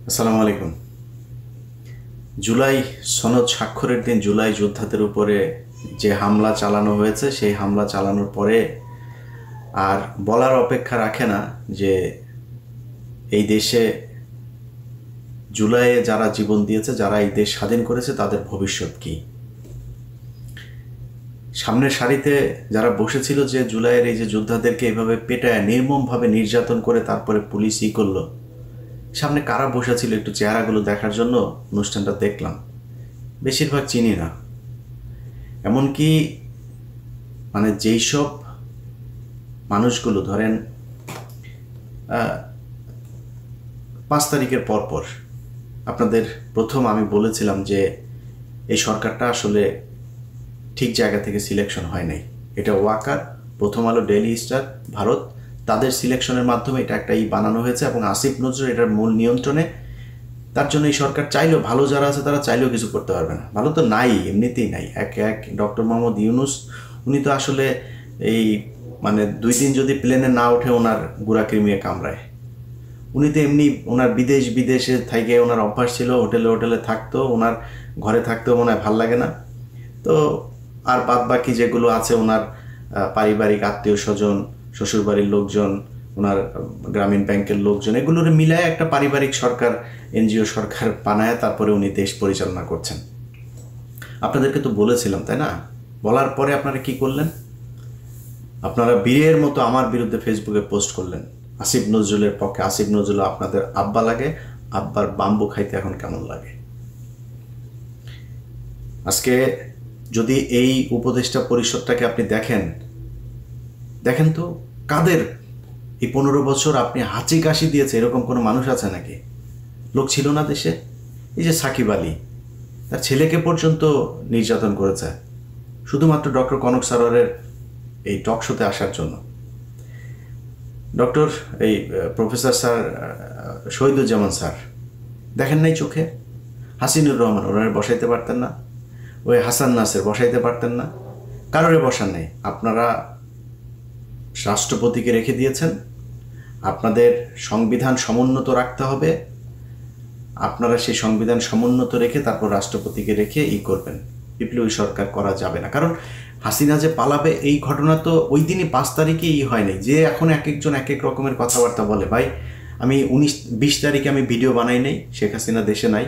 আসসালামু আলাইকুম। জুলাই সনদ স্বাক্ষরের দিন জুলাই যোদ্ধাদের উপরে যে হামলা চালানো হয়েছে, সেই হামলা চালানোর পরে আর বলার অপেক্ষা রাখে না যে এই দেশে জুলাইয়ে যারা জীবন দিয়েছে, যারা এই দেশ স্বাধীন করেছে, তাদের ভবিষ্যৎ কী। সামনের সারিতে যারা বসেছিল যে জুলাইয়ের এই যে যোদ্ধাদেরকে এভাবে পেটায় নির্মমভাবে নির্যাতন করে তারপরে পুলিশ করলো, সামনে কারা বসেছিল একটু চেহারাগুলো দেখার জন্য অনুষ্ঠানটা দেখলাম। বেশিরভাগ চিনি না। এমনকি যেই সব মানুষগুলো ধরেন 5 তারিখের পরপর আপনাদের প্রথম আমি বলেছিলাম যে এই সরকারটা আসলে ঠিক জায়গা থেকে সিলেকশন হয় নাই। এটা ওয়াকার, প্রথম আলো, ডেইলি স্টার, ভারত, তাদের সিলেকশনের মাধ্যমে এটা একটা বানানো হয়েছে এবং আসিফ নজরুল এটার মূল নিয়ন্ত্রণে। তার জন্য এই সরকার চাইলেও, ভালো যারা আছে তারা চাইলেও কিছু করতে পারবে না। ভালো তো নাই, এমনিতেই নাই। এক ডক্টর মোহাম্মদ ইউনুস, উনি তো আসলে এই 2 দিন যদি প্লেনে না ওঠে ওনার গুড়া কৃমিয়ে কামড়ায়। উনি তো এমনি ওনার বিদেশে থেকে ওনার অভ্যাস ছিল, হোটেলে থাকতো, ওনার ঘরে থাকতেও মনে হয় ভাল লাগে না। তো আর বাদ বাকি যেগুলো আছে ওনার পারিবারিক আত্মীয় স্বজন, শ্বশুরবাড়ির লোকজন, ওনার গ্রামীণ ব্যাংকের লোকজন, এগুলোর মিলায় একটা পারিবারিক সরকার, এনজিও সরকার বানায় তারপরে উনি দেশ পরিচালনা করছেন। আপনাদেরকে তো বলেছিলাম, তাই না? বলার পরে আপনারা কি করলেন? আপনারা বীরের মতো আমার বিরুদ্ধে ফেসবুকে পোস্ট করলেন আসিফ নজরুলের পক্ষে। আসিফ নজরুল আপনাদের আব্বা লাগে, আব্বার বাম্বু খাইতে এখন কেমন লাগে। আজকে যদি এই উপদেষ্টা পরিষদটাকে আপনি দেখেন তো কাদের এই 15 বছর আপনি হাঁচি কাশি দিয়েছে এরকম কোনো মানুষ আছে নাকি? লোক ছিল না দেশে? এই যে সাকিব আলী, তার ছেলেকে পর্যন্ত নির্যাতন করেছে শুধুমাত্র ডক্টর কনক সারোয়ারের এই টক শোতে আসার জন্য। প্রফেসর স্যার শহীদুজ্জামান স্যার দেখেন নাই চোখে? হাসিনুর রহমান ওনারে বসাইতে পারতেন না? ওই হাসান নাসের বসাইতে পারতেন না? কারোরে বসান নেই। আপনারা রাষ্ট্রপতিকে রেখে দিয়েছেন। আপনাদের সংবিধান সমুন্নত রাখতে হবে। আপনারা সেই সংবিধান সমুন্নত রেখে তারপর রাষ্ট্রপতিকে রেখে করবেন। বিপ্লবী সরকার করা যাবে না। কারণ হাসিনা যে পালাবে এই ঘটনা তো ওই দিনই 5 তারিখে হয়নি। যে এখন এক একজন এক এক রকমের কথাবার্তা বলে। ভাই, আমি 19-20 তারিখে আমি ভিডিও বানাই নাই, শেখ হাসিনা দেশে নাই,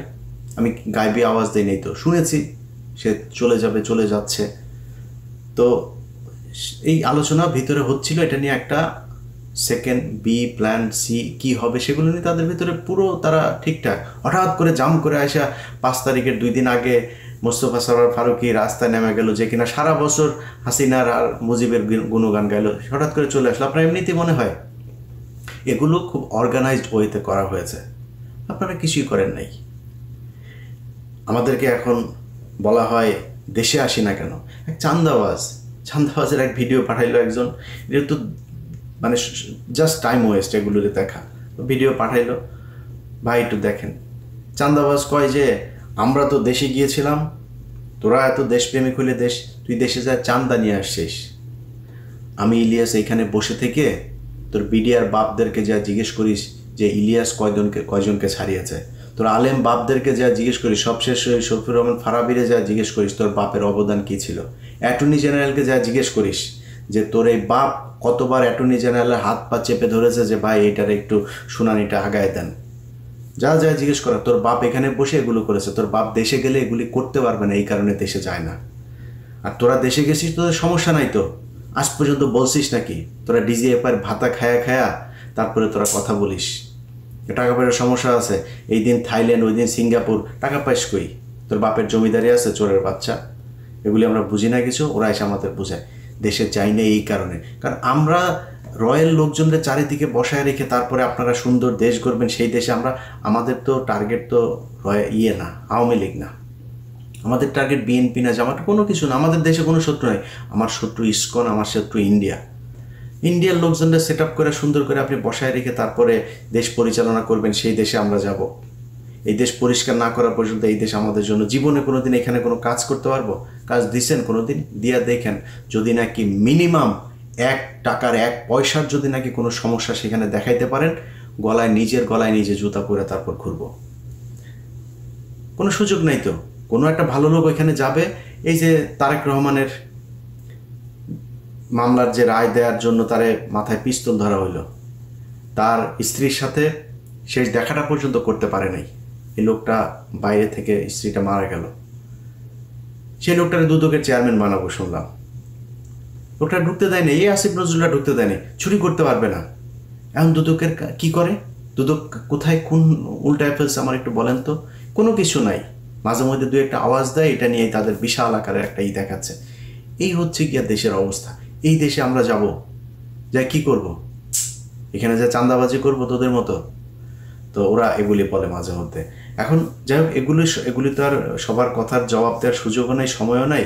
আমি গাইবি আওয়াজ দিই নাই, তো শুনেছি সে চলে যাচ্ছে। তো এই আলোচনা ভিতরে হচ্ছিল, এটা নিয়ে একটা সেকেন্ড বি প্ল্যান সি কি হবে সেগুলো নিয়ে তাদের ভিতরে পুরো তারা ঠিকঠাক। হঠাৎ করে জাম করে আসা 5 তারিখের 2 দিন আগে মোস্তফা সরোয়ার ফারুকী রাস্তায় নেমে গেল, যে কিনা সারা বছর হাসিনার আর মুজিবের গুণগান গাইল, হঠাৎ করে চলে আসলো। আপনার এমনিতেই মনে হয় এগুলো খুব অর্গানাইজড ওয়েতে করা হয়েছে। আপনারা কিছুই করেন নাই। আমাদেরকে এখন বলা হয় দেশে আসি না কেন। এক চান্দাবাজের এক ভিডিও পাঠাইলো একজন, এটা তো জাস্ট টাইম ওয়েস্ট এগুলোতে দেখা। ভিডিও পাঠাইলো, ভাই একটু দেখেন। চান্দাবাজ কয় যে আমরা তো দেশে গিয়েছিলাম, তোরা এত দেশপ্রেমিক হলে তুই দেশে যা চান্দা নিয়ে আসছিস। আমি ইলিয়াস এইখানে বসে থেকে তোর বিডিআর বাপদেরকে যা জিজ্ঞেস করিস যে ইলিয়াস কয়জনকে ছাড়িয়েছে, তোর আলেম বাপদেরকে যা জিজ্ঞেস করিস, সবশেষ শফিউর রহমান ফারাবিরে যা জিজ্ঞেস করিস তোর বাপের অবদান কী ছিল, অ্যাটর্নি জেনারেলকে যা জিজ্ঞেস করিস যে তোর এই বাপ কতবার অ্যাটর্নি জেনারেলের হাত পা চেপে ধরেছে যে ভাই এটার একটু শুনানিটা আগায় দেন, যা জিজ্ঞেস করা। তোর বাপ এখানে বসে এগুলো করেছে। তোর বাপ দেশে গেলে এগুলি করতে পারবে না, এই কারণে দেশে যায় না। আর তোরা দেশে গেছিস, তোদের সমস্যা নাই তো? আজ পর্যন্ত বলছিস নাকি তোরা ডিজিএফআইয়ের ভাতা খায়া তারপরে তোরা কথা বলিস টাকা পয়সার সমস্যা আছে? এই দিন থাইল্যান্ড, ওই দিন সিঙ্গাপুর, টাকা পাইস কই? তোর বাপের জমিদারি আছে, চোরের বাচ্চা। এগুলি আমরা বুঝি না কিছু, ওরা এসে আমাদের বোঝায়। দেশে যাই না এই কারণে, কারণ আমরা রয়্যাল লোকজনদের চারিদিকে বসায় রেখে তারপরে আপনারা সুন্দর দেশ গড়বেন, সেই দেশে আমাদের তো টার্গেট তো না আওয়ামী লীগ না, আমাদের টার্গেট বিএনপি না, জামাত, কোনো কিছু না। আমাদের দেশে কোনো শত্রু নাই। আমার শত্রু ইসকন, আমার শত্রু ইন্ডিয়ার লোকজনদের সেট আপ করে সুন্দর করে আপনি বসায় রেখে তারপরে দেশ পরিচালনা করবেন, সেই দেশে আমরা যাব। এই দেশ পরিষ্কার না করা পর্যন্ত এই দেশ আমাদের জন্য জীবনে কোনোদিন এখানে কোনো কাজ করতে পারবো? কাজ দিচ্ছেন কোনোদিন? দিয়া দেখেন, যদি নাকি মিনিমাম 1 টাকার 1 পয়সার যদি নাকি কোনো সমস্যা সেখানে দেখাইতে পারেন, নিজের গলায় নিজে জুতা পরে তারপর ঘুরবো। কোনো সুযোগ নেই তো। কোনো একটা ভালো লোক ওইখানে যাবে, এই যে তারেক রহমানের মামলার যে রায় দেওয়ার জন্য তারে মাথায় পিস্তল ধরা হইলো, তার স্ত্রীর সাথে শেষ দেখাটা পর্যন্ত করতে পারে নাই। এই লোকটা বাইরে থেকে, স্ত্রীটা মারা গেল, সেই লোকটারে দুদকের চেয়ারম্যান বানাবো শুনলাম। লোকটা ঢুকতে দেয়নি, এই আসিফ নজরুলরা ঢুকতে দেয়নি, চুরি করতে পারবে না। এখন দুদকের কি করে? দুদক কোথায় কোন উল্টায় ফেলছে আমার একটু বলেন তো? কোনো কিছু নাই, মাঝে মধ্যে দু একটা আওয়াজ দেয়, এটা নিয়ে তাদের বিশাল আকারের একটা দেখাচ্ছে। এই হচ্ছে গিয়া দেশের অবস্থা। এই দেশে আমরা যাব, যাই কি করব? এখানে যা চাঁদাবাজি করবো তোদের মতো? তো ওরা এগুলি বলে মাঝে মধ্যে। এখন যাই হোক, এগুলি তো আর সবার কথার জবাব দেওয়ার সুযোগও নাই, সময়ও নাই।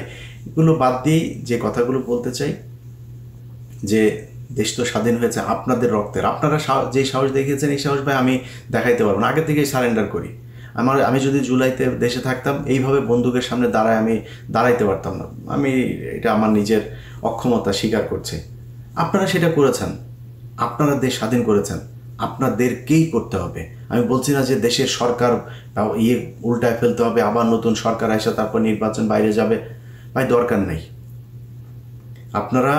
এগুলো বাদ দিয়েই যে কথাগুলো বলতে চাই, যে দেশ তো স্বাধীন হয়েছে আপনাদের রক্তের। আপনারা যে সাহস দেখিয়েছেন, এই সাহস ভাই আমি দেখাইতে পারবো না। আগে থেকেই সারেন্ডার করি। আমি যদি জুলাইতে দেশে থাকতাম, এইভাবে বন্দুকের সামনে আমি দাঁড়াইতে পারতাম না। এটা আমার নিজের অক্ষমতা স্বীকার করছি। আপনারা সেটা করেছেন, আপনারা দেশ স্বাধীন করেছেন, আপনাদেরকেই করতে হবে। আমি বলছি না যে দেশের সরকার উল্টায় ফেলতে হবে, আবার নতুন সরকার আসে তারপর নির্বাচন বাইরে যাবে। ভাই দরকার নেই। আপনারা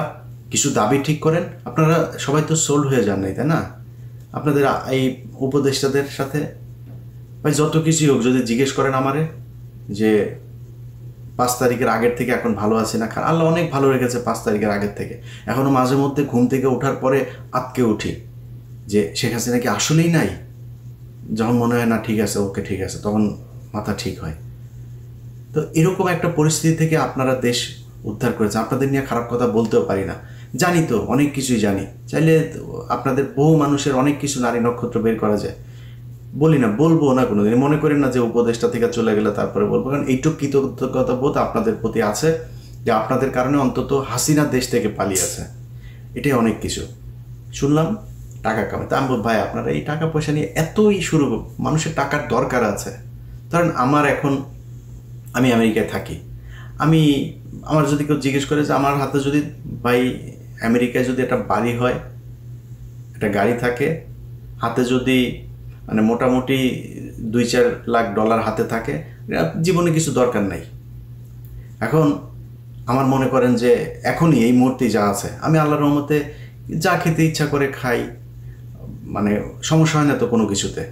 কিছু দাবি ঠিক করেন। আপনারা সবাই তো সোল্ড হয়ে যান নাই, তাই না? আপনাদের এই উপদেষ্টাদের সাথে ভাই যত কিছুই হোক, যদি জিজ্ঞেস করেন আমারে যে 5 তারিখের আগের থেকে এখন ভালো আছি না, আল্লাহ অনেক ভালো রেখেছে 5 তারিখের আগের থেকে। এখনও মাঝে মধ্যে ঘুম থেকে ওঠার পরে আতকে উঠি যে শেখ হাসিনা কি আসলেই নাই। যখন মনে হয় না ঠিক আছে, ওকে ঠিক আছে, তখন মাথা ঠিক হয়। তো এরকম একটা পরিস্থিতি থেকে আপনারা দেশ উদ্ধার করেছেন। আপনাদের নিয়ে খারাপ কথা বলতেও পারি না, জানি তো অনেক কিছুই জানি। চাইলে আপনাদের বহু মানুষের অনেক কিছু নারী নক্ষত্র বের করা যায়, বলি না, বলবো না কোনোদিন। মনে করেন না যে উপদেশটা থেকে চলে গেলে তারপরে বলবো, কারণ এইটুকু কৃতজ্ঞতা বোধ আপনাদের প্রতি আছে যে আপনাদের কারণে অন্তত হাসিনা দেশ থেকে পালিয়েছে। এটাই অনেক কিছু। শুনলাম টাকা কামাই, তা আমি বল ভাই আপনারা এই টাকা পয়সা নিয়ে এতই শুরু, মানুষের টাকার দরকার আছে। ধরেন আমি আমেরিকায় থাকি, আমার যদি কেউ জিজ্ঞেস করে যে আমার হাতে যদি ভাই আমেরিকায় যদি একটা বাড়ি হয়, একটা গাড়ি থাকে, হাতে যদি মানে মোটামুটি 2-4 লাখ ডলার হাতে থাকে, জীবনে কিছু দরকার নাই। এখন আমার মনে করেন যে এখনই এই মুহূর্তেই যা আছে, আমি আল্লাহর রহমতে যা খেতে ইচ্ছা করে খাই, মানে সমস্যা হয় না তো কোনো কিছুতে।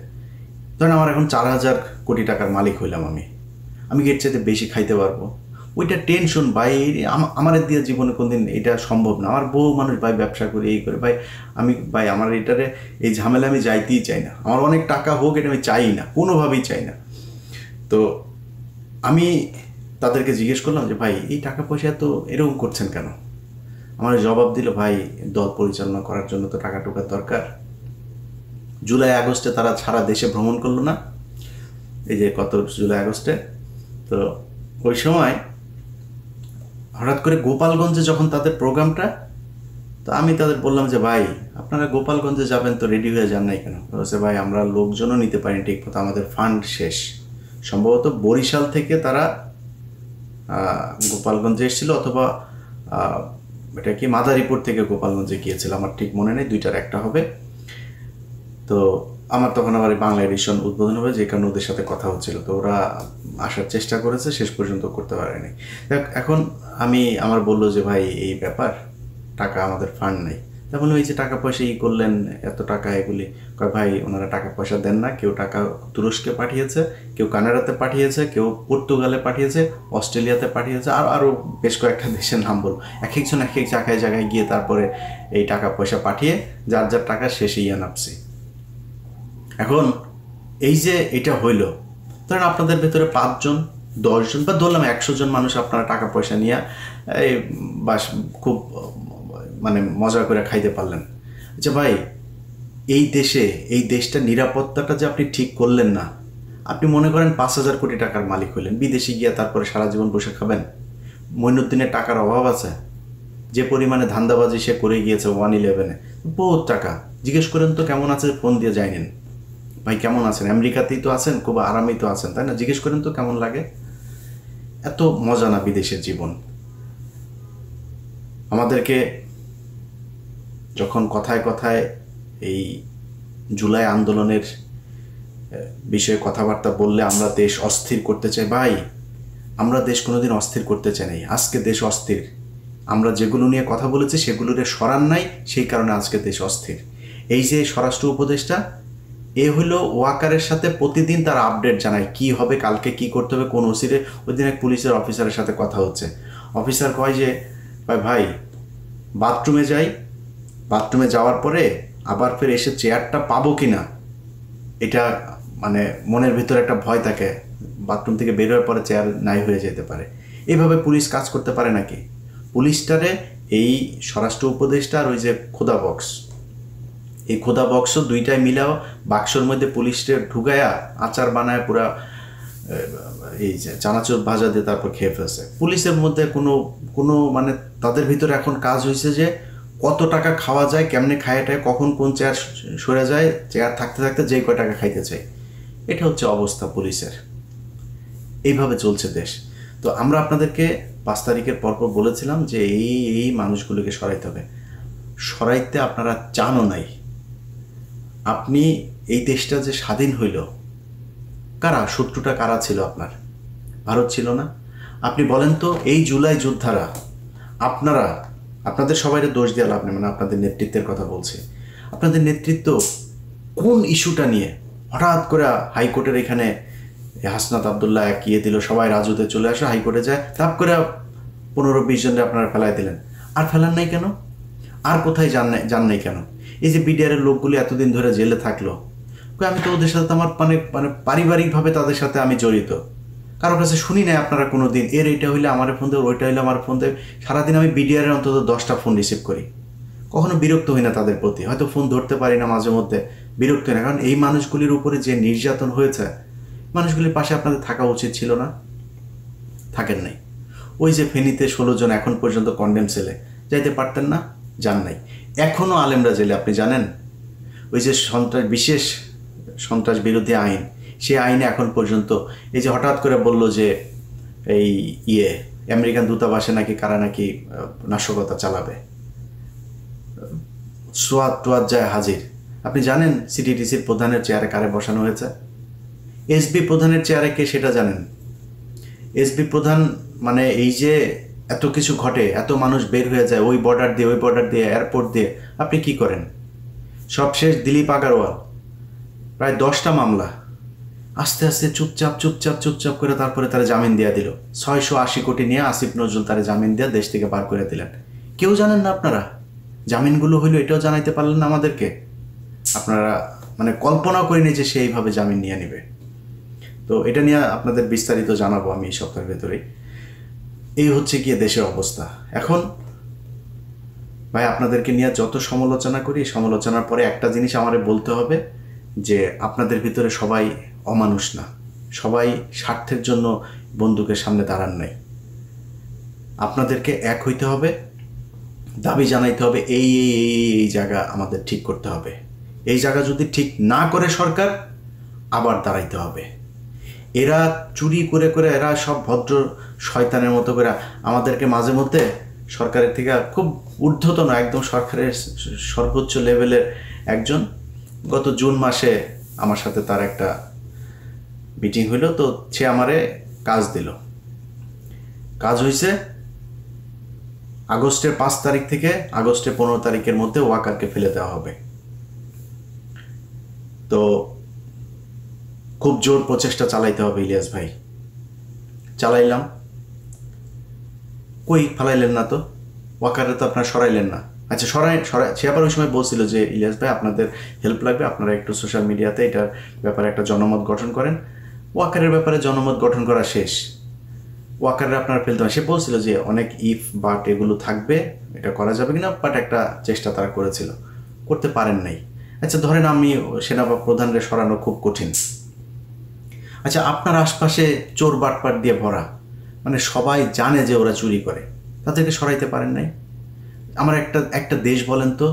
ধরেন আমার এখন 4,000 কোটি টাকার মালিক হইলাম, আমি এর চাইতে বেশি খাইতে পারবো। ওইটা টেনশন ভাই, আমার দিয়ে জীবনে কোনদিন এটা সম্ভব না। আমার বহু মানুষ ভাই ব্যবসা করে এই করে, ভাই আমার এটারে এই ঝামেলা আমি যাইতেই চাই না। আমার অনেক টাকা হোক, এটা আমি চাই না, কোনোভাবেই চাই না। তো আমি তাদেরকে জিজ্ঞেস করলাম যে ভাই এই টাকা পয়সা তো এরকম করছেন কেন? আমার জবাব দিল, ভাই দল পরিচালনা করার জন্য তো টাকা টুকার দরকার। জুলাই আগস্টে তারা সারা দেশে ভ্রমণ করলো না, এই যে কত জুলাই আগস্টে, তো ওই সময় হঠাৎ করে গোপালগঞ্জে যখন তাদের প্রোগ্রামটা, তো আমি তাদের বললাম যে ভাই আপনারা গোপালগঞ্জে যাবেন তো রেডি হয়ে যান নাই কেন? বলছে ভাই আমরা লোকজনও নিতে পারিনি ঠিক মতো, আমাদের ফান্ড শেষ। সম্ভবত বরিশাল থেকে তারা গোপালগঞ্জে এসেছিল, অথবা এটা কি মাদারীপুর থেকে গোপালগঞ্জে গিয়েছিল, আমার ঠিক মনে নেই, দুইটার একটা হবে। তো আমার তখন আবার বাংলা এডিশন উদ্বোধন হবে, যে কারণে ওদের সাথে কথা হচ্ছিল। তো ওরা আসার চেষ্টা করেছে, শেষ পর্যন্ত করতে পারেনি। এখন আমার বললো যে ভাই এই ব্যাপার, টাকা আমাদের ফান্ড নেই। তা বললাম এই যে টাকা পয়সা করলেন এত টাকা, এগুলি ভাই ওনারা টাকা পয়সা দেন না। কেউ টাকা তুরস্কে পাঠিয়েছে, কেউ কানাডাতে পাঠিয়েছে, কেউ পর্তুগালে পাঠিয়েছে, অস্ট্রেলিয়াতে পাঠিয়েছে, আরও বেশ কয়েকটা দেশের নাম বলবো। এক একজন এক এক জায়গায় গিয়ে তারপরে এই টাকা পয়সা পাঠিয়ে যার যার টাকা শেষে নামছি। এখন এই যে এটা হইল, ধরেন আপনাদের ভেতরে 5 জন 10 জন বা ধরলাম 100 জন মানুষ আপনারা টাকা পয়সা নিয়ে এই বাস খুব মানে মজা করে খাইতে পারলেন। আচ্ছা ভাই এই দেশটার নিরাপত্তাটা যে আপনি ঠিক করলেন না, আপনি মনে করেন 5,000 কোটি টাকার মালিক হইলেন, বিদেশে গিয়ে তারপরে সারা জীবন বসে খাবেন? মঈনুদ্দিনের টাকার অভাব আছে? যে পরিমাণে ধান্দাবাজি সে করে গিয়েছে 1/11-এ, বহুত টাকা। জিজ্ঞেস করেন তো কেমন আছে, ফোন দিয়ে যাইনেন ভাই কেমন আছেন, আমেরিকাতেই তো আছেন, খুব আরামেই তো আছেন, তাই না? জিজ্ঞেস করেন তো কেমন লাগে। এত মজা না বিদেশের জীবন। আমাদেরকে যখন কথায় কথায় এই জুলাই আন্দোলনের বিষয়ে কথাবার্তা বললে আমরা দেশ অস্থির করতে চাই। ভাই, আমরা দেশ কোনোদিন অস্থির করতে চাই নাই, আজকে দেশ অস্থির। আমরা যেগুলো নিয়ে কথা বলেছি সেগুলোর সরান নাই, সেই কারণে আজকে দেশ অস্থির। এই যে স্বরাষ্ট্র উপদেষ্টা, এ হলো ওয়াকারের সাথে প্রতিদিন তার আপডেট জানায় কি হবে, কালকে কি করতে হবে, কোন ওসিরে। ওই দিন এক পুলিশের অফিসারের সাথে কথা হচ্ছে, অফিসার কয় যে ভাই বাথরুমে যাই, বাথরুমে যাওয়ার পরে আবার ফের এসে চেয়ারটা পাবো কি না, এটা মানে মনের ভিতরে একটা ভয় থাকে, বাথরুম থেকে বের হওয়ার পরে চেয়ার নাই হয়ে যেতে পারে। এইভাবে পুলিশ কাজ করতে পারে নাকি? পুলিশটারে এই স্বরাষ্ট্র উপদেষ্টা আর ওই যে খোদা বক্স, এই খোদা বক্সও দুইটাই মিলাও বাক্সর মধ্যে পুলিশটা ঢুকায়া আচার বানায় পুরা এই যে চানাচুর ভাজা দিয়ে তারপর খেয়ে ফেলছে। পুলিশের মধ্যে কোনো মানে তাদের ভিতরে এখন কাজ হয়েছে যে কত টাকা খাওয়া যায়, কেমনে খায়াটায়, কখন কোন চেয়ার সরে যায়, চেয়ার থাকতে থাকতে যেই কয় টাকা খাইতে চাই। এটা হচ্ছে অবস্থা পুলিশের। এইভাবে চলছে দেশ। তো আমরা আপনাদেরকে 5 তারিখের পরপর বলেছিলাম যে এই মানুষগুলোকে সরাইতে হবে। সরাইতে আপনারা চানও নাই। আপনি এই দেশটা যে স্বাধীন হইল, কারা শত্রুটা কারা ছিল আপনার? ভারত ছিল না? আপনি বলেন তো, এই জুলাই যোদ্ধারা, আপনাদের সবাইকে দোষ দেওয়া লাভ নেই, মানে আপনাদের নেতৃত্বের কথা বলছি। আপনাদের নেতৃত্ব কোন ইস্যুটা নিয়ে হঠাৎ করে হাইকোর্টের এখানে হাসনাত আবদুল্লাহ একিয়ে দিল, সবাই রাজুতে চলে আসে, হাইকোর্টে যায়, তাপ করে 15-20 জনকে আপনারা ফেলাই দিলেন। আর ফেলান নাই কেন? আর কোথায় যান নাই কেন? এই যে বিডিআরের লোকগুলি এতদিন ধরে জেলে থাকলো, আমি তো ওদের সাথে আমার মানে পারিবারিকভাবে তাদের সাথে আমি জড়িত, কারোর কাছে শুনি নাই আপনারা কোনো দিন এর এইটা হইলে আমার ফোন দেবে, ওইটা হইলে আমার ফোন দেবে। সারাদিন আমি বিডিআরের অন্তত 10টা ফোন রিসিভ করি, কখনো বিরক্ত হই না তাদের প্রতি। হয়তো ফোন ধরতে পারি না মাঝে মধ্যে, বিরক্ত হই না, কারণ এই মানুষগুলির উপরে যে নির্যাতন হয়েছে, মানুষগুলির পাশে আপনাদের থাকা উচিত ছিল না? থাকেন নাই। ওই যে ফেনীতে 16 জন এখন পর্যন্ত কন্ডেম সেলে, যাইতে পারতেন না? যান নাই। এখনও আলেমরা জেলে, আপনি জানেন? ওই যে বিশেষ সন্ত্রাস বিরোধী আইন, সেই আইনে এখন পর্যন্ত এই যে হঠাৎ করে বলল যে এই আমেরিকান দূতাবাসে নাকি কারা নাকি নাশকতা চালাবে, সোয়াদ যায় হাজির। আপনি জানেন সিটিটিসির প্রধানের চেয়ারে কারে বসানো হয়েছে? এসবি প্রধানের চেয়ারে কে সেটা জানেন? এসবি প্রধান মানে এই যে এত কিছু ঘটে, এত মানুষ বের হয়ে যায় ওই বর্ডার দিয়ে এয়ারপোর্ট দিয়ে, আপনি কি করেন? সবশেষ দিলীপ আগারওয়াল প্রায় 10টা মামলা, আস্তে আস্তে চুপচাপ করে তারপরে তারা জামিন দিয়ে দিল। 680 কোটি নিয়ে আসিফ নজরুল তারা জামিন দিয়ে দেশ থেকে বার করে দিলেন। কেউ জানেন না আপনারা জামিনগুলো হইলো, এটাও জানাইতে পারলেন না আমাদেরকে। আপনারা মানে কল্পনাও করিনি যে সে এইভাবে জামিন নিয়ে নেবে। তো এটা নিয়ে আপনাদের বিস্তারিত জানাবো আমি এই সপ্তাহের ভেতরেই। এই হচ্ছে গিয়ে দেশের অবস্থা এখন। ভাই, আপনাদেরকে নিয়ে যত সমালোচনা করি, সমালোচনার পরে একটা জিনিস আমারে বলতে হবে যে আপনাদের ভিতরে সবাই অমানুষ না, সবাই স্বার্থের জন্য বন্দুকের সামনে দাঁড়ান নাই। আপনাদেরকে এক হইতে হবে, দাবি জানাইতে হবে, এই জায়গা আমাদের ঠিক করতে হবে। এই জায়গা যদি ঠিক না করে সরকার, আবার দাঁড়াইতে হবে। এরা চুরি করে এরা সব ভদ্র শয়তানের মতো করে আমাদেরকে মাঝে মধ্যে সরকারের থেকে খুব ঊর্ধ্বতন, একদম সরকারের সর্বোচ্চ লেভেলের একজন, গত জুন মাসে আমার সাথে তার একটা মিটিং হইল, তো সে আমারে কাজ দিল। কাজ হয়েছে আগস্টের 5 তারিখ থেকে আগস্টের 15 তারিখের মধ্যে ওয়াকারকে ফেলে দেওয়া হবে। তো খুব জোর প্রচেষ্টা চালাইতে হবে ইলিয়াস ভাই। চালাইলাম, কই ফালাইলেন না তো, ওয়াকারে তো আপনারা সরাইলেন না। আচ্ছা, সরাই সে আবার ওই সময় বলছিল যে ইলিয়াস ভাই আপনাদের হেল্প লাগবে, আপনারা একটু সোশ্যাল মিডিয়াতে এটার ব্যাপারে একটা জনমত গঠন করেন। ওয়াকারের ব্যাপারে জনমত গঠন করা শেষ, ওয়াকারে আপনারা ফেলতে হবে। সে বলছিল যে অনেক ইফ বাট এগুলো থাকবে, এটা করা যাবে কিনা, বাট একটা চেষ্টা তারা করেছিল, করতে পারেন নাই। আচ্ছা, ধরেন আমি সেনাপ্রধানরে সরানো খুব কঠিন। আচ্ছা, আপনার আশপাশে চোর বাটপাট দিয়ে ভরা, মানে সবাই জানে যে ওরা চুরি করে, তাদেরকে সরাইতে পারেন নাই। আমার একটা দেশ বলেন তো,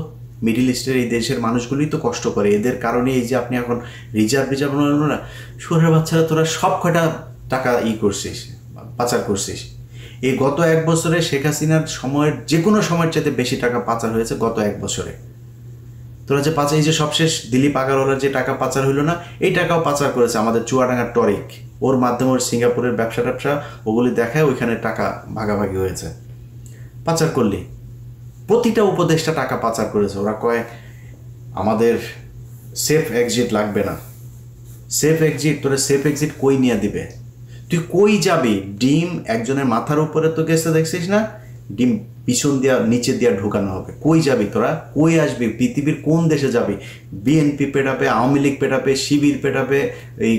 মিডিল ইস্টের এই দেশের মানুষগুলোই তো কষ্ট করে, এদের কারণে এই যে আপনি এখন রিজার্ভ না, শহরের বাচ্চারা তোরা সব কটা টাকা করছিস, পাচার করছিস। এই গত 1 বছরে শেখ হাসিনার সময়ের যে কোনো সময়ের চাইতে বেশি টাকা পাচার হয়েছে গত 1 বছরে। তো তোরা যে পাচার, এই যে সবশেষ দিলীপ আগারওয়ালার যে টাকা পাচার হইলো না, এই টাকাও পাচার করেছে আমাদের চুয়াডাঙ্গার টরিক। ওর মাধ্যমে ওর সিঙ্গাপুরের ব্যবসা ওগুলি দেখায়, ওইখানে টাকা ভাগাভাগি হয়েছে। পাচার করলি, প্রতিটা উপদেষ্টা টাকা পাচার করেছে। ওরা কয় আমাদের সেফ এক্সিট লাগবে না। সেফ এক্সিট, তোরা সেফ এক্সিট কই নিয়ে দিবে? তুই কই যাবি? ডিম একজনের মাথার উপরে তো গেছে, দেখছিস না? ডিম পিছন দিয়া নিচে দিয়া ঢুকানো হবে। কই যাবি তোরা? কই আসবি? পৃথিবীর কোন দেশে যাবি? বিএনপি পেটাবে, আওয়ামী লীগ পেটাবে, শিবির পেটাবে, এই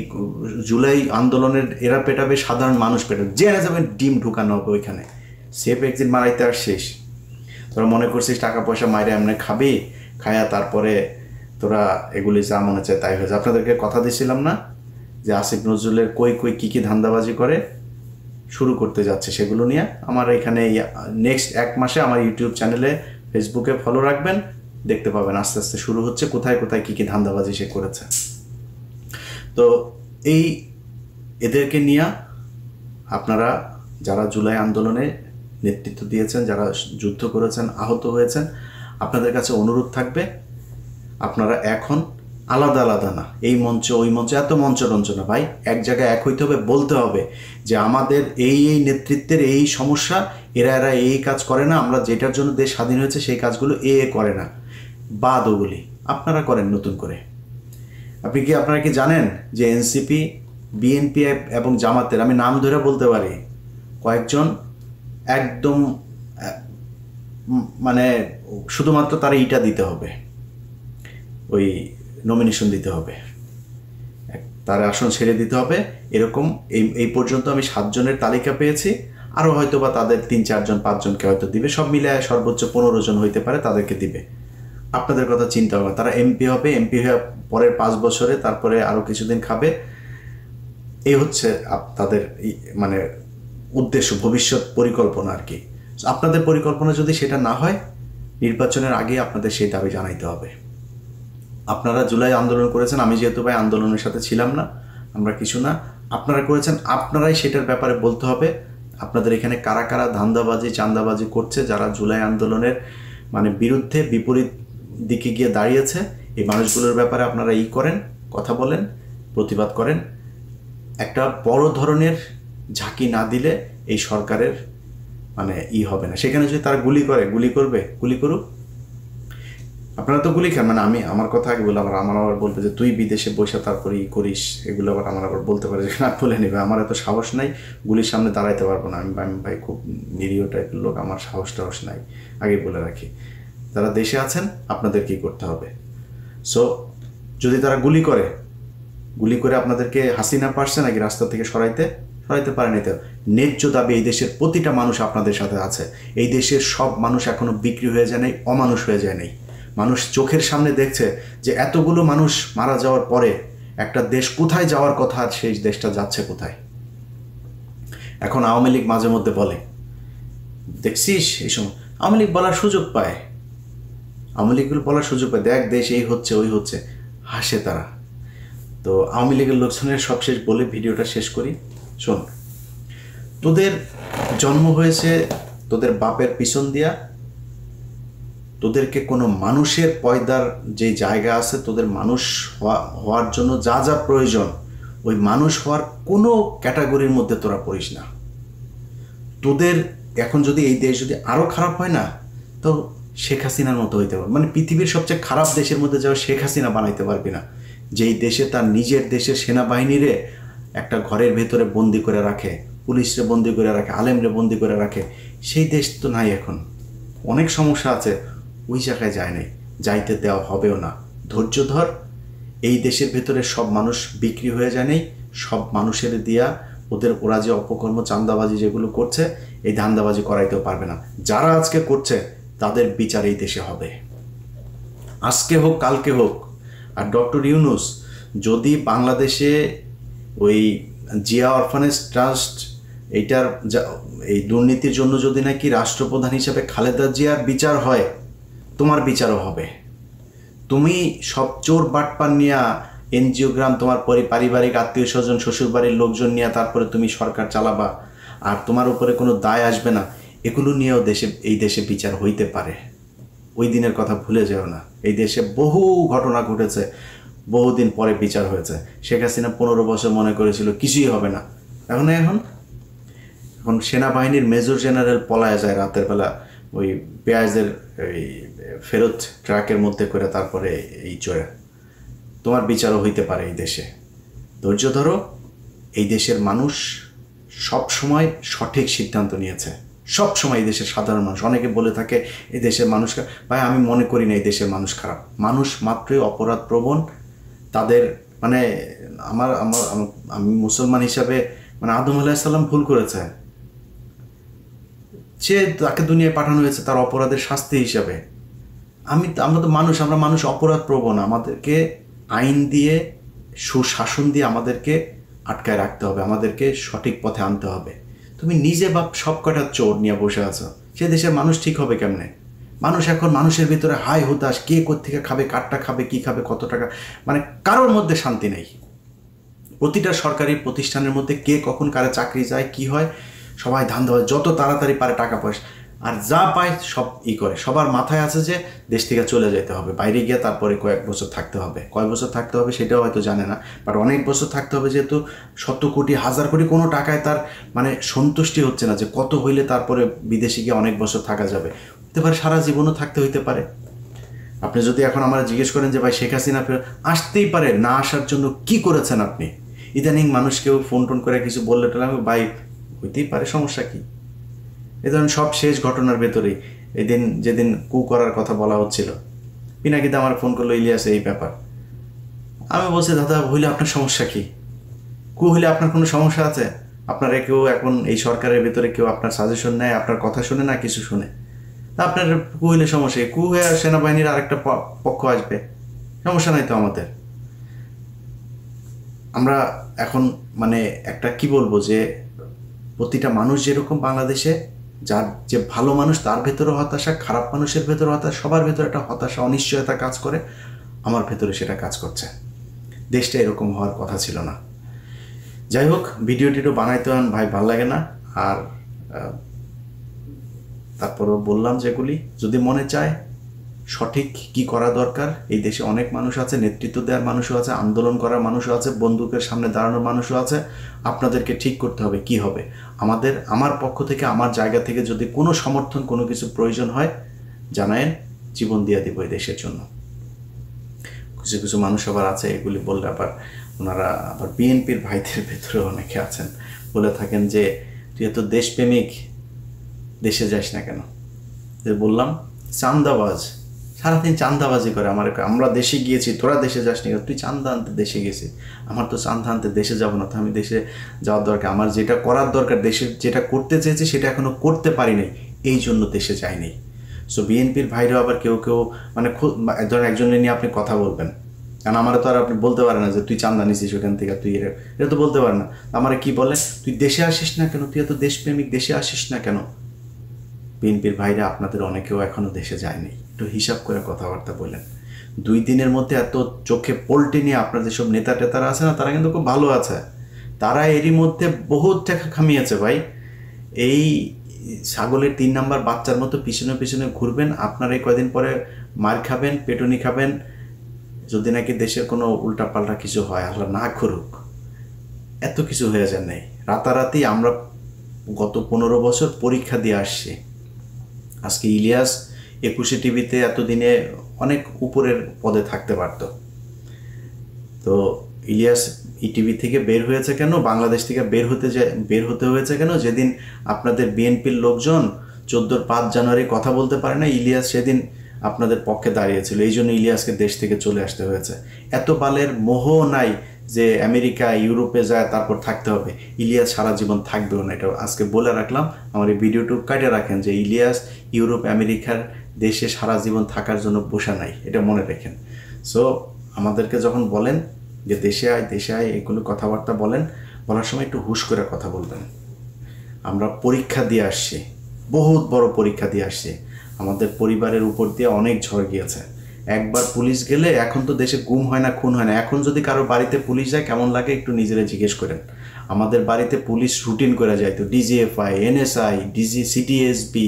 জুলাই আন্দোলনের এরা পেটাবে, সাধারণ মানুষ পেটাবে, জেনে যাবে ডিম ঢুকানো হবে ওইখানে। সেফ এক্সিট মারাইতে আসছিস? তোরা মনে করছিস টাকা পয়সা মাইরে এমনি খাবি, খায়া তারপরে তোরা এগুলি যা মনে চায় তাই হয়েছে। আপনাদেরকে কথা দিছিলাম না যে আসিফ নজরুলের কই কী ধান্দাবাজি করে শুরু করতে যাচ্ছে, সেগুলো নিয়ে আমার এখানে নেক্সট 1 মাসে আমার ইউটিউব চ্যানেলে, ফেসবুকে ফলো রাখবেন, দেখতে পাবেন আস্তে আস্তে শুরু হচ্ছে কোথায় কী ধান্দাবাজি সে করেছে। তো এই এদেরকে নিয়ে আপনারা যারা জুলাই আন্দোলনে নেতৃত্ব দিয়েছেন, যারা যুদ্ধ করেছেন, আহত হয়েছেন, আপনাদের কাছে অনুরোধ থাকবে আপনারা এখন আলাদা আলাদা না, এই মঞ্চ ওই মঞ্চ, এত মঞ্চরঞ্চ না ভাই, এক জায়গায় এক হইতে হবে, বলতে হবে যে আমাদের এই নেতৃত্বের এই সমস্যা, এরা এই কাজ করে না, আমরা যেটার জন্য দেশ স্বাধীন হয়েছে সেই কাজগুলো করে না, বাদ ওগুলি আপনারা করেন নতুন করে। আপনারা কি জানেন যে এনসিপি, বিএনপি এবং জামাতের, আমি নাম ধরে বলতে পারি, কয়েকজন একদম মানে শুধুমাত্র তারা ইটা দিতে হবে, ওই নমিনেশন দিতে হবে, তার আসন ছেড়ে দিতে হবে, এরকম এই পর্যন্ত আমি 7 জনের তালিকা পেয়েছি। আরও হয়তো বা তাদের 3-4 জন 5 জনকে হয়তো দিবে, সব মিলে সর্বোচ্চ 15 জন হইতে পারে, তাদেরকে দিবে। আপনাদের কথা চিন্তা হবে, তারা এমপি হবে, এমপি হয়ে পরের 5 বছরে তারপরে আরও কিছুদিন খাবে। এই হচ্ছে তাদের মানে উদ্দেশ্য, ভবিষ্যৎ পরিকল্পনা আর কি। আপনাদের পরিকল্পনা যদি সেটা না হয়, নির্বাচনের আগে আপনাদের সেই দাবি জানাইতে হবে। আপনারা জুলাই আন্দোলন করেছেন, আমি যেহেতু ভাই আন্দোলনের সাথে ছিলাম না, আমরা কিছু না, আপনারা করেছেন, আপনারাই সেটার ব্যাপারে বলতে হবে। আপনাদের এখানে কারা কারা ধান্দাবাজি চাঁদাবাজি করছে, যারা জুলাই আন্দোলনের মানে বিরুদ্ধে বিপরীত দিকে গিয়ে দাঁড়িয়েছে, এই মানুষগুলোর ব্যাপারে আপনারা করেন, কথা বলেন, প্রতিবাদ করেন। একটা বড় ধরনের ঝাঁকি না দিলে এই সরকারের মানে হবে না। সেখানে যদি তারা গুলি করবে, গুলি করুক, আপনারা তো গুলি খান, মানে আমি আমার কথা আগে বলে আমার আবার বলবে যে তুই বিদেশে বসে তারপরে করিস, এগুলো আমার আবার বলতে পারে যে না, বলে নেবে। আমার এত সাহস নাই, গুলির সামনে দাঁড়াইতে পারবো না। আমি ভাই খুব নিরীহ টাইপের লোক, আমার সাহস নাই, আগে বলে রাখি। যারা দেশে আছেন আপনাদের কি করতে হবে। সো যদি তারা গুলি করে আপনাদেরকে, হাসিনা পারছে নাকি রাস্তা থেকে সরাইতে পারে নাই। তো ন্যায্য দাবি এই দেশের প্রতিটা মানুষ আপনাদের সাথে আছে। এই দেশের সব মানুষ এখনো বিক্রি হয়ে যায় নাই, অমানুষ হয়ে যায় নাই। মানুষ চোখের সামনে দেখছে যে এতগুলো মানুষ মারা যাওয়ার পরে একটা দেশ কোথায় যাওয়ার কথা, আর সেই দেশটা যাচ্ছে কোথায়। এখন আওয়ামী লীগ মাঝে মধ্যে বলে, দেখছিস এই সময় আওয়ামী লীগ বলার সুযোগ পায়, দেখ দেশ এই হচ্ছে ওই হচ্ছে, হাসে তারা। তো আওয়ামী লীগের লোকজনের সবশেষ বলে ভিডিওটা শেষ করি। শোন, তোদের জন্ম হয়েছে তোদের বাপের পিছন দিয়া, তোদেরকে কোনো মানুষের পয়দার যে জায়গা আছে, তোদের মানুষ হওয়ার জন্য যা যা প্রয়োজন, ওই মানুষ হওয়ার কোনো ক্যাটাগরির মধ্যে তোরা পড়িস না। তোদের এখন যদি এই দেশ যদি আরও খারাপ হয় না, তো শেখ হাসিনার মতো হইতে পারবে। মানে পৃথিবীর সবচেয়ে খারাপ দেশের মধ্যে যাওয়া শেখ হাসিনা বানাইতে পারবি না, যেই দেশে তার নিজের দেশের সেনাবাহিনীরে একটা ঘরের ভেতরে বন্দি করে রাখে, পুলিশরে বন্দি করে রাখে, আলেমরে বন্দি করে রাখে। সেই দেশ তো নাই এখন, অনেক সমস্যা আছে, ওই জায়গায় যায় নাই, যাইতে দেওয়া হবেও না। ধৈর্য ধর। এই দেশের ভেতরে সব মানুষ বিক্রি হয়ে যায় নাই, সব মানুষের দিয়া ওরা যে অপকর্ম চাঁদাবাজি যেগুলো করছে, এই ধান্দাবাজি করাইতেও পারবে না। যারা আজকে করছে তাদের বিচার এই দেশে হবে, আজকে হোক কালকে হোক। আর ডক্টর ইউনূস যদি বাংলাদেশে ওই জিয়া অরফানেজ ট্রাস্ট এইটার এই দুর্নীতির জন্য যদি নাকি রাষ্ট্রপ্রধান হিসেবে খালেদা জিয়ার বিচার হয়, তোমার বিচারও হবে। তুমি সব চোর বাটপার নিয়ে এনজিওগ্রাম, তোমার পারিবারিক আত্মীয় স্বজন, শ্বশুরবাড়ির লোকজন নিয়ে তারপরে তুমি সরকার চালাবা, আর তোমার উপরে কোনো দায় আসবে না। এগুলো নিয়েও এই দেশে বিচার হইতে পারে, ওই দিনের কথা ভুলে যাও না। এই দেশে বহু ঘটনা ঘটেছে, বহুদিন পরে বিচার হয়েছে। শেখ হাসিনা 15 বছর মনে করেছিল কিছুই হবে না, এখন এখন সেনাবাহিনীর মেজর জেনারেল পলায় যায় রাতের বেলা ওই পেঁয়াজের ওই ফেরত ট্রাকের মধ্যে করে, তারপরে এই চড়ে। তোমার বিচারও হইতে পারে এই দেশে, ধৈর্য ধরো। এই দেশের মানুষ সব সময় সঠিক সিদ্ধান্ত নিয়েছে, সব সময় এই দেশের সাধারণ মানুষ। অনেকে বলে থাকে এই দেশের মানুষ, ভাই আমি মনে করি না এই দেশের মানুষ খারাপ। মানুষ মাত্রই অপরাধ প্রবণ। তাদের মানে আমি মুসলমান হিসাবে মানে আদম আলাইহিস সালাম ভুল করেছে, সে তাকে দুনিয়ায় পাঠানো হয়েছে তার অপরাধের শাস্তি হিসাবে। আমরা তো মানুষ, আমরা মানুষ অপরাধ প্রবণ। আমাদেরকে আইন দিয়ে, সুশাসন দিয়ে আমাদেরকে আটকায় রাখতে হবে, আমাদেরকে সঠিক পথে আনতে হবে। তুমি নিজে বাপ সব কটা চোর নিয়ে বসে আছো, সে দেশের মানুষ ঠিক হবে কেমনে? মানুষ এখন মানুষের ভিতরে হাই হতাশ, কে কোত্থেকে খাবে, কারটা খাবে, কি খাবে, কত টাকা, মানে কারোর মধ্যে শান্তি নেই। প্রতিটা সরকারি প্রতিষ্ঠানের মধ্যে কে কখন কারে চাকরি যায়, কি হয়, সবাই ধান্দা হয়, যত তাড়াতাড়ি পারে টাকা পয়সা, আর যা পায় সব করে। সবার মাথায় আছে যে দেশ থেকে চলে যেতে হবে, বাইরে গিয়ে তারপরে কয়েক বছর থাকতে হবে। কয়েক বছর থাকতে হবে সেটাও হয়তো জানে না, বাট অনেক বছর থাকতে হবে, যেহেতু 100 কোটি 1000 কোটি কোনো টাকায় তার মানে সন্তুষ্টি হচ্ছে না যে কত হইলে তারপরে বিদেশে গিয়ে অনেক বছর থাকা যাবে। হতে পারে সারা জীবনও থাকতে হইতে পারে। আপনি যদি এখন আমরা জিজ্ঞেস করেন যে ভাই শেখ হাসিনা আসতেই পারে, না আসার জন্য কি করেছেন আপনি? ইদানিং মানুষ কেউ ফোন টোন করে কিছু বললে টলে ভাই হইতেই পারে, সমস্যা কি? এ ধরেন সব শেষ ঘটনার ভেতরেই যেদিন কু করার কথা বলা হচ্ছিল, পিনাকিতে আমার ফোন করলো, ইলিয়াস এই ব্যাপার। আমি বলছি দাদা হইলে আপনার সমস্যা কি? কু হইলে আপনার কোনো সমস্যা আছে? আপনারা কেউ এখন এই সরকারের ভেতরে কেউ আপনার সাজেশন নেয়, আপনার কথা শুনে না, কিছু শুনে? আপনার কু হইলে সমস্যা, কু হয়ে সেনাবাহিনীর আরেকটা পক্ষ আসবে, সমস্যা নাই তো আমাদের। আমরা এখন মানে একটা কি বলবো, যে প্রতিটা মানুষ যেরকম বাংলাদেশে, যার যে ভালো মানুষ তার ভেতরে হতাশা, খারাপ মানুষের ভেতরে হতাশা, সবার ভেতরে একটা হতাশা, অনিশ্চয়তা কাজ করে। আমার ভেতরে সেটা কাজ করছে। দেশটা এরকম হওয়ার কথা ছিল না। যাই হোক, ভিডিওটিও বানাইতে ভাই ভাল লাগে না। আর তারপরও বললাম যেগুলি, যদি মনে চায় সঠিক কি করা দরকার, এই দেশে অনেক মানুষ আছে, নেতৃত্ব দেওয়ার মানুষও আছে, আন্দোলন করার মানুষও আছে, বন্দুকের সামনে দাঁড়ানোর মানুষও আছে। আপনাদেরকে ঠিক করতে হবে কি হবে। আমার পক্ষ থেকে, আমার জায়গা থেকে যদি কোনো সমর্থন, কোনো কিছু প্রয়োজন হয় জানায়েন, জীবন দিয়ে দিব এই দেশের জন্য। কিছু কিছু মানুষ আবার আছে, এগুলি বললে আবার ওনারা আবার বিএনপির ভাইদের ভেতরে অনেকে আছেন, বলে থাকেন যে তুই এত দেশপ্রেমিক, দেশে যাস না কেন? যে বললাম চান্দাবাজ, সারাদিন চান্দাবাজি করে। আমরা দেশে গিয়েছি, তোরা দেশে যাস নি, তুই চান্দা আনতে দেশে গেছিস। আমার তো চান্দা আনতে দেশে যাবো না, তো আমি দেশে যাওয়ার দরকার, আমার যেটা করার দরকার, দেশে যেটা করতে চেয়েছি সেটা এখনো করতে পারি নাই, এই জন্য দেশে যাইনি। সো বিএনপির ভাইরাও আবার কেউ কেউ মানে ধরেন একজনের নিয়ে আপনি কথা বলবেন, কারণ আমার তো আর আপনি বলতে পারেন না যে তুই চান্দা নিছিস ওখান থেকে, তুই এটা তো বলতে পারেন না। আমার কি বলে, তুই দেশে আসিস না কেন, তুই এত দেশপ্রেমিক, দেশে আসিস না কেন? বিএনপির ভাইরা আপনাদের অনেকেও এখনও দেশে যায়নি, একটু হিসাব করে কথাবার্তা বলেন। 2 দিনের মধ্যে এত চোখে পোল্টে নিয়ে আপনার যেসব নেতা টেতারা আছে না, তারা কিন্তু খুব ভালো আছে। তারা এরই মধ্যে বহুত টাকা খামিয়েছে ভাই। এই ছাগলের 3 নাম্বার বাচ্চার মতো পিছনে পিছনে ঘুরবেন, আপনার এই কয়দিন পরে মার খাবেন, পেটুনি খাবেন, যদি নাকি দেশের কোনো উল্টাপাল্টা কিছু হয়, আল্লাহ না করুক। এত কিছু হয়ে যায় নাই রাতারাতি। আমরা গত 15 বছর পরীক্ষা দিয়ে আসছি। আজকে ইলিয়াস 21 টিভিতে এতদিনে অনেক উপরের পদে থাকতে পারত, তো ইলিয়াস ইটিভি থেকে বের হয়েছে কেন, বাংলাদেশ থেকে বের হতে হয়েছে কেন? যেদিন আপনাদের বিএনপির লোকজন 5 জানুয়ারি কথা বলতে পারে না, ইলিয়াস সেদিন আপনাদের পক্ষে দাঁড়িয়েছিল, এই জন্য ইলিয়াসকে দেশ থেকে চলে আসতে হয়েছে। এত বালের মোহ নাই যে আমেরিকা ইউরোপে যায় তারপর থাকতে হবে। ইলিয়াস সারা জীবন থাকবেও না, এটা আজকে বলে রাখলাম। আমার এই ভিডিওটুকু কাটে রাখেন যে ইলিয়াস ইউরোপ আমেরিকার দেশে সারা জীবন থাকার জন্য বসা নাই, এটা মনে রাখেন। সো আমাদেরকে যখন বলেন যে দেশে আয় এগুলো কথাবার্তা বলার সময় একটু হুশ করে কথা বলবেন। আমরা পরীক্ষা দিয়ে আসছি, বহুত বড় পরীক্ষা দিয়ে আসছি। আমাদের পরিবারের উপর দিয়ে অনেক ঝড় গিয়েছে। একবার পুলিশ গেলে, এখন তো দেশে গুম হয় না, খুন হয় না। এখন যদি কারো বাড়িতে পুলিশ যায় কেমন লাগে একটু নিজেরা জিজ্ঞেস করেন। আমাদের বাড়িতে পুলিশ রুটিন করে যায়, তো ডিজিএফআই, এনএসআই, সিটিএসবি,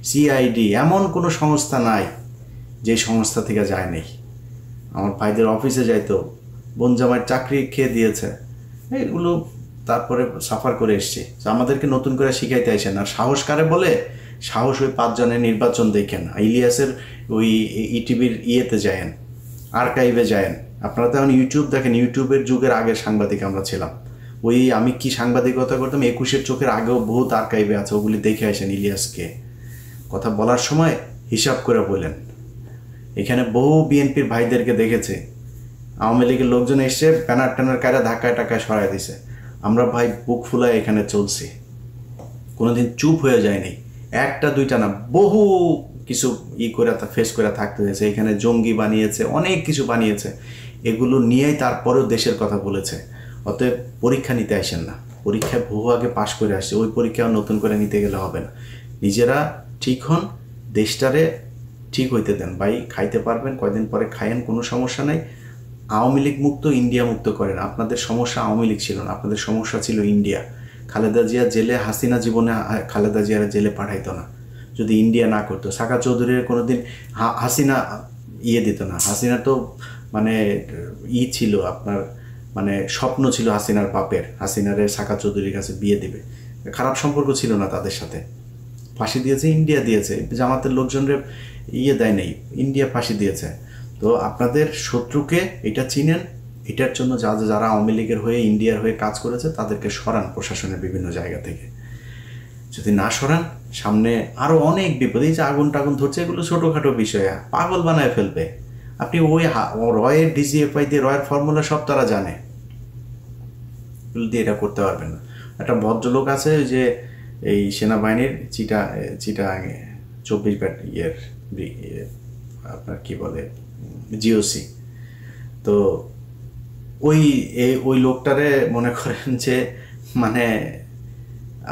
সিআইডি, এমন কোনো সংস্থা নাই যে সংস্থা থেকে যায় নেই। আমার ভাইদের অফিসে যাইতো, বোন জামাইয়ের চাকরি খেয়ে দিয়েছে, এগুলো তারপরে সাফার করে এসছি। আমাদেরকে নতুন করে শিখাইতে আসেন। আর সাহস কারে বলে? সাহস ওই 5 জনের নির্বাচন দেখেন, ইলিয়াসের ওই ইটিভির ইয়েতে যায়েন, আর্কাইভে যায়েন। আপনারা তো এখন ইউটিউব দেখেন, ইউটিউবের যুগের আগের সাংবাদিক আমরা ছিলাম। ওই আমি কি সাংবাদিকতা করতাম 21-এর চোখের আগেও বহুত আর্কাইভে আছে, ওগুলি দেখে আসেন। ইলিয়াসকে কথা বলার সময় হিসাব করে বললেন। এখানে বহু বিএনপির ভাইদেরকে দেখেছে, আওয়ামী লীগের লোকজন এসে ব্যানার ট্যানার কায়রা ধাক্কায় টাকায় সরাই দিছে। আমরা ভাই বুক ফুলায় এখানে চলছি, কোনোদিন চুপ হয়ে যায়নি। একটা দুইটা না, বহু কিছু করে ফেস করে থাকতে হয়েছে। এখানে জঙ্গি বানিয়েছে, অনেক কিছু বানিয়েছে, এগুলো নিয়েই তারপরেও দেশের কথা বলেছে। অতএব পরীক্ষা নিতে আসেন না, পরীক্ষায় বহু আগে পাশ করে আসছে, ওই পরীক্ষাও নতুন করে নিতে গেলে হবে না। নিজেরা ঠিক হন, দেশটারে ঠিক হইতে দেন। ভাই খাইতে পারবেন, কয়দিন পরে খায়েন, কোনো সমস্যা নাই। আওয়ামী লীগ মুক্ত ইন্ডিয়া মুক্ত করেন। আপনাদের সমস্যা আওয়ামী লীগ ছিল না, আপনাদের সমস্যা ছিল ইন্ডিয়া। খালেদা জিয়া জেলে, হাসিনা জীবনে খালেদা জিয়ার জেলে পাঠাইতো না যদি ইন্ডিয়া না করতো। সাকা চৌধুরীর কোনোদিন হাসিনা দিত না। হাসিনা তো মানে ছিল আপনার, মানে স্বপ্ন ছিল হাসিনার বাপের, হাসিনারে সাকা চৌধুরীর কাছে বিয়ে দিবে। খারাপ সম্পর্ক ছিল না তাদের সাথে। ফাঁসি দিয়েছে ইন্ডিয়া, দিয়েছে জামাতের লোকজনরে দেয় নেই, ইন্ডিয়া ফাঁসি দিয়েছে। তো আপনাদের শত্রুকে এটা চিনেন, এটার জন্য যারা আওয়ামী লীগের হয়ে ইন্ডিয়ার হয়ে কাজ করেছে তাদেরকে সরান প্রশাসনের বিভিন্ন জায়গা থেকে। যদি না সরান, সামনে আরও অনেক বিপদ। এই যে আগুন টাগুন ধরছে, এগুলো ছোটোখাটো বিষয়, পাগল বানায় ফেলবে। আপনি ওই রয়ের ডিজিএফআই দিয়ে, রয়ের ফর্মুলা সব তারা জানে, এগুলো দিয়ে এটা করতে পারবেন না। একটা ভদ্রলোক আছে যে এই সেনাবাহিনীর চিটাগাঙে 24 ব্যাটালিয়নের আপনার কি বলে জিওসি, তো ওই লোকটারে মনে করেন যে মানে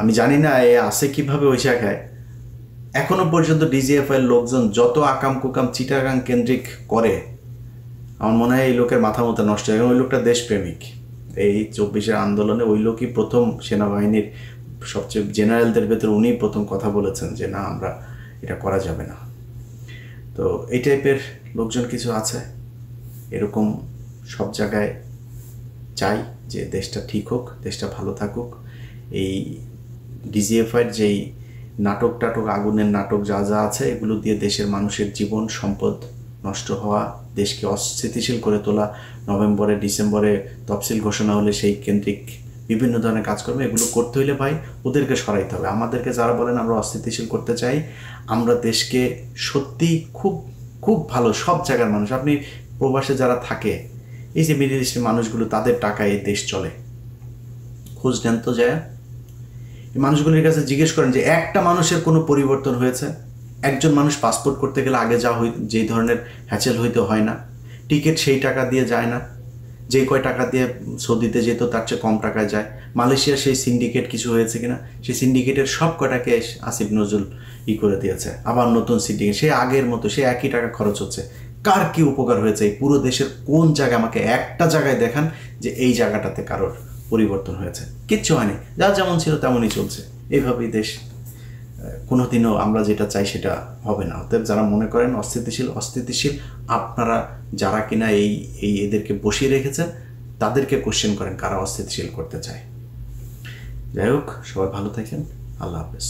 আমি জানি না এ আসে কিভাবে ওই জায়গায়। এখনো পর্যন্ত ডিজিএফআই লোকজন যত আকাম কুকাম চিটাগাং কেন্দ্রিক করে, আমার মনে হয় এই লোকের মাথা মতো নষ্ট হয়। ওই লোকটা দেশপ্রেমিক। এই 24-এর আন্দোলনে ওই লোকই প্রথম সেনাবাহিনীর সবচেয়ে জেনারেলদের ভেতরে উনিই প্রথম কথা বলেছেন যে না, আমরা এটা করা যাবে না। তো এই টাইপের লোকজন কিছু আছে, এরকম সব জায়গায় চাই যে দেশটা ঠিক হোক, দেশটা ভালো থাকুক। এই ডিজিএফআইয়ের যেই নাটক টাটক, আগুনের নাটক যা যা আছে, এগুলো দিয়ে দেশের মানুষের জীবন সম্পদ নষ্ট হওয়া, দেশকে অস্থিতিশীল করে তোলা, নভেম্বরে ডিসেম্বরে তফসিল ঘোষণা হলে সেই কেন্দ্রিক বিভিন্ন ধরনের কাজকর্ম, এগুলো করতে হইলে ভাই ওদেরকে সরাইতে হবে। আমাদেরকে যারা বলেন আমরা অস্থিতিশীল করতে চাই, আমরা দেশকে সত্যি খুব খুব ভালো সব জায়গার মানুষ, আপনি প্রবাসে যারা থাকে, এই যে মিডল ইস্টের মানুষগুলো, তাদের টাকায় এই দেশ চলে, খোঁজ নেন তো যায়। এই মানুষগুলির কাছে জিজ্ঞেস করেন যে একটা মানুষের কোনো পরিবর্তন হয়েছে? একজন মানুষ পাসপোর্ট করতে গেলে আগে যেই ধরনের হ্যাচেল হইতে হয় না, টিকিট সেই টাকা দিয়ে যায় না, যে কয় টাকা দিয়ে সৌদিতে যেত তার চেয়ে কম টাকায় যায়। মালয়েশিয়ার সেই সিন্ডিকেট কিছু হয়েছে কিনা, সেই সিন্ডিকেটের সব কটাকে আসিফ নজরুল করে দিয়েছে, আবার নতুন সিন্ডিকেট, সে আগের মতো, সে একই টাকা খরচ হচ্ছে। কার কি উপকার হয়েছে? এই পুরো দেশের কোন জায়গায়, আমাকে একটা জায়গায় দেখান যে এই জায়গাটাতে কারোর পরিবর্তন হয়েছে? কিচ্ছু হয়নি, যা যেমন ছিল তেমনই চলছে। এইভাবেই দেশ, কোনোদিনও আমরা যেটা চাই সেটা হবে না। অতএব যারা মনে করেন অস্থিতিশীল, আপনারা যারা কিনা এদেরকে বসিয়ে রেখেছেন, তাদেরকে কোশ্চেন করেন কারা অস্থিতিশীল করতে চায়। যাই হোক, সবাই ভালো থাকেন, আল্লাহ হাফেজ।